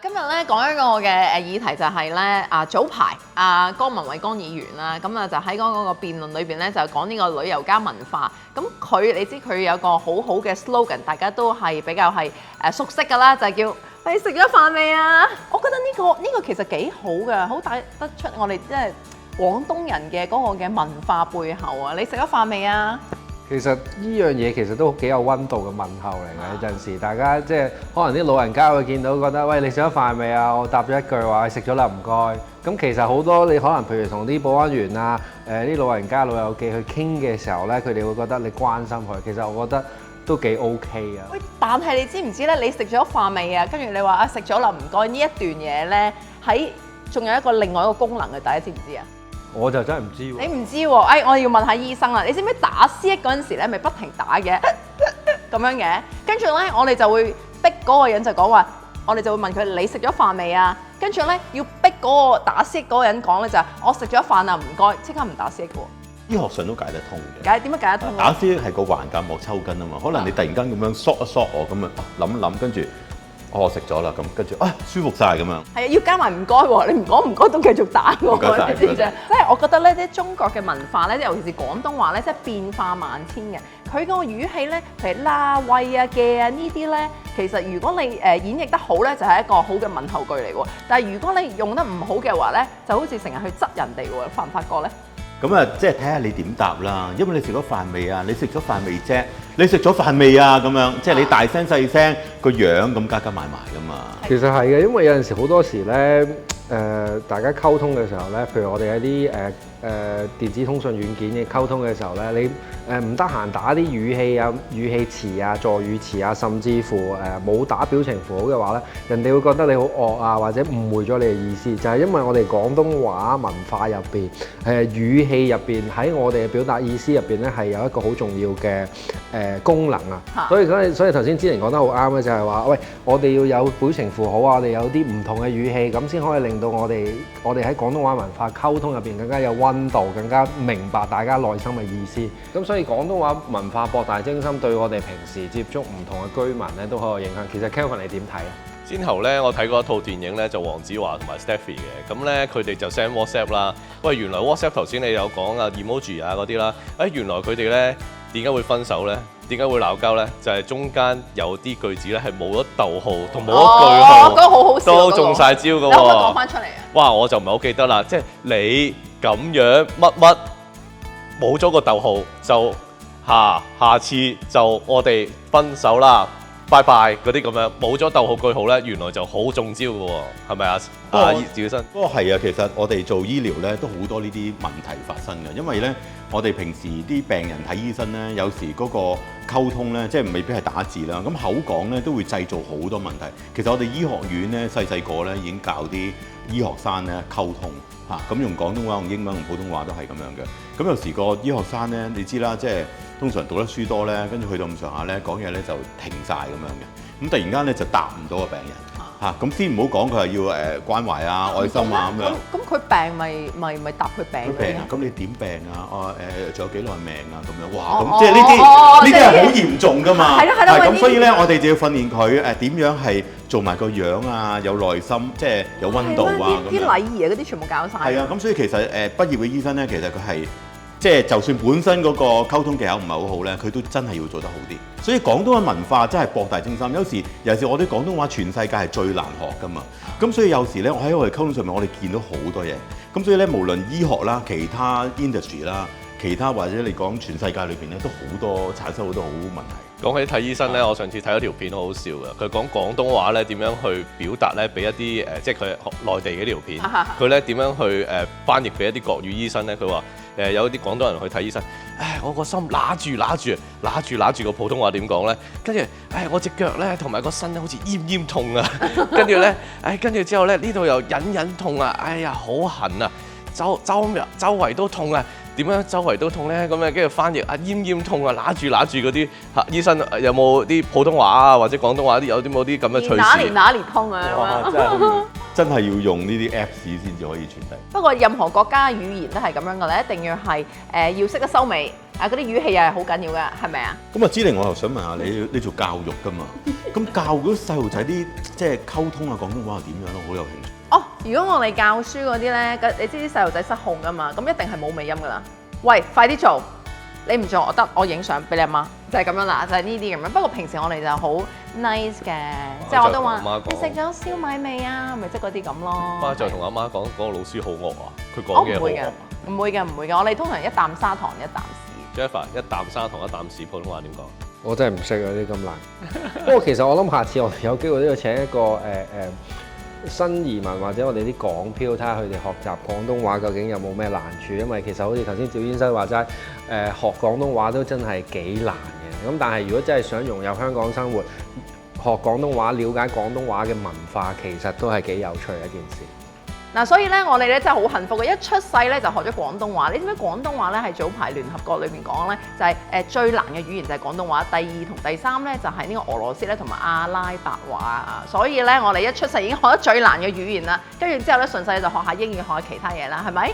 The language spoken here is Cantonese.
今日咧講一個嘅議題就係咧早排江文偉江議員啦，咁就喺嗰個辯論裏邊咧就講呢個旅遊加文化。咁你知佢有個好好嘅 slogan， 大家都係比較係熟悉㗎啦，就係叫你食咗飯未啊？我覺得呢個其實幾好㗎，好帶得出我哋即係廣東人嘅嗰個嘅文化背後啊！你食咗飯未啊？其實呢樣嘢其實都幾有溫度嘅問候嚟嘅，有陣時大家即係可能啲老人家會見到覺得，喂，你食咗飯未啊？我答咗一句話食咗啦，唔該。咁其實好多你可能譬如同啲保安員啊、啲老人家老友記去傾嘅時候咧，佢哋會覺得你關心佢。其實我覺得都幾 OK 啊。喂，但係你知唔知咧？你食咗飯未啊？跟住你話食咗啦，唔該。呢一段嘢咧仲有一個另外一個功能嘅，大家知唔知啊？我就真係唔知喎。你唔知喎？我要問下醫生啦。你知唔知打 C1嗰陣時咧，咪不停打嘅咁樣嘅？跟住咧，我哋就會逼嗰個人就講話，我哋就會問佢：你食咗飯未啊？跟住咧，要逼嗰個打 C1嗰個人講咧就係：我食咗飯啦，唔該，即刻唔打 C1嘅喎。醫學上都解得通嘅。點樣解得通？打 C1係個橫膈膜抽筋啊嘛，可能你突然間咁樣縮一縮我咁啊，諗一諗，跟住我食咗啦，咁跟住舒服晒咁樣。係啊，要加埋唔該喎，你唔講唔該都繼續打喎。唔該晒，即係我覺得咧，啲中國嘅文化咧，尤其是廣東話咧，即係變化萬千嘅。佢嗰個語氣咧，譬如啦、喂啊、嘅啊呢啲咧，其實如果你演繹得好咧，就係一個好嘅問候句嚟喎。但係如果你用得唔好嘅話咧，就好似成日去質人哋喎，發唔發覺咧？咁啊，即係睇下你點答啦。因為你食咗飯未啊？你食咗飯未啫？你食咗飯未啊？咁樣即係你大聲細聲個樣咁加加埋埋噶嘛。其實係嘅，因為有陣時好多時咧，大家溝通嘅時候咧，譬如我哋有啲電子通訊軟件嘅溝通嘅時候咧，你唔得閒打啲語氣啊、語氣詞啊、助語詞啊，甚至乎冇打表情符號嘅話咧，人哋會覺得你好惡啊，或者誤會咗你嘅意思。就係因為我哋廣東話文化入邊，語氣入邊喺我哋嘅表達意思入邊咧，係有一個好重要嘅功能啊。所以頭先之前講得好啱嘅，就係話，喂，我哋要有表情符號啊，我哋有啲唔同嘅語氣，咁先可以令到我哋喺廣東話文化溝通入邊更加有溫度，更加明白大家內心嘅意思。咁所以廣東話文化博大精深，對我哋平時接觸唔同嘅居民咧都好有影響。其實 Kelvin 你點睇啊？先後咧，我睇過一套電影咧，就黃子華同埋 Stephy 嘅，咁咧佢哋就 send WhatsApp 啦。喂，原來 WhatsApp 頭先你有講啊 emoji 啊嗰啲啦，原來佢哋咧點解會分手咧？點解會鬧交咧？就係中間有啲句子咧係冇咗逗號同冇咗句號，嗰個好好笑，都中晒招㗎喎。你可唔可以講翻出嚟啊？哇！我就唔係好記得啦，即係你咁樣乜乜冇咗個逗號就下次就我哋分手啦，拜拜嗰啲咁樣，冇咗逗號句號咧，原來就好中招嘅喎，係咪啊？趙生，不過係啊，其實我哋做醫療咧都好多呢啲問題發生嘅，因為咧我哋平時啲病人睇醫生咧，有時嗰個溝通咧，即係未必係打字啦，咁口講咧都會製造好多問題。其實我哋醫學院咧細細個咧已經教啲醫學生咧溝通嚇，咁用廣東話、用英文、用普通話都係咁樣嘅。咁有時個醫學生咧，你知啦，即係通常讀得書多咧，跟住去到咁上下咧，講嘢咧就停晒咁樣嘅。咁突然間咧就答唔到個病人嚇，咁先唔好講佢係要關懷啊、愛心啊咁樣。咁佢病咪答佢病病啊！咁你點病啊？仲有幾耐命啊？咁樣哇！咁即係呢啲係好嚴重噶嘛。係咁，所以咧我哋就要訓練佢點樣係做埋個樣啊，有耐心，即係有溫度啊咁樣。啲禮儀啊嗰啲全部教晒。係啊，咁所以其實畢業嘅醫生咧，其實佢係。即係就算本身嗰個溝通技巧唔係好好咧，佢都真係要做得好啲。所以廣東嘅文化真係博大精深。有時尤其是我哋廣東話，全世界係最難學噶嘛。咁所以有時咧，我喺我哋溝通上面，我哋見到好多嘢。咁所以咧，無論醫學啦、其他 industry 啦、其他或者你講全世界裏邊咧，都好多產生好多好問題。講起睇醫生咧，我上次睇咗條片好好笑嘅，佢講廣東話咧點樣去表達咧，俾一啲即係佢內地嘅呢條片，佢咧點樣去翻譯俾一啲國語醫生咧？佢話有啲廣東人去睇醫生，我個心揦住個普通話點講咧？跟住我隻腳咧同埋個身咧好似奄痛啊，跟住咧跟住之後咧呢度又隱痛啊，哎呀好痕啊，周圍都痛啊！點樣周圍都痛咧？咁跟住翻譯奄痛啊，揦住嗰啲醫生有冇啲普通話啊或者廣東話有啲冇啲咁嘅趣事？哪年通啊！哇！真係要用呢啲 Apps 先至可以傳遞。不過任何國家語言都係咁樣嘅咧，一定要係要識得收尾啊！嗰啲語氣又係好緊要㗎，係咪啊？咁啊，芝玲，我又想問下你做教育㗎嘛？咁教嗰啲細路仔啲即係溝通啊廣東話係點樣咯？好有興趣。哦，如果我哋教書嗰啲咧，你知啲細路仔失控㗎嘛，咁一定係冇尾音㗎啦。喂，快啲做！你唔做我得，我影相俾你阿媽，就係咁樣啦，就係呢啲咁樣。不過平時我哋就好 nice 嘅，即係我都話你食咗燒賣未啊？咪即係嗰啲咁咯。媽就同阿媽講嗰個老師好惡啊，佢講嘢好惡啊。唔會嘅，我哋通常一啖砂糖一啖屎。Jeff 一啖砂糖一啖屎，普通話點講？我真係唔識啊啲咁難。不過其實我諗下次我哋有機會都要請一個新移民或者我哋啲港漂，睇下佢哋學習廣東話究竟有冇咩難處，因為其實好似頭先趙先生話齋，學廣東話都真係幾難嘅。咁但係如果真係想融入香港生活，學廣東話、了解廣東話嘅文化，其實都係幾有趣嘅一件事。嗱，所以咧，我哋咧真係好幸福嘅，一出世咧就學咗廣東話。你知唔知廣東話咧係早排聯合國裏邊講咧，就係最難嘅語言就係廣東話，第二同第三咧就係呢個俄羅斯咧同埋阿拉伯話啊。所以咧，我哋一出世已經學得最難嘅語言啦，跟住之後咧順勢就學下英語，學下其他嘢啦，係咪？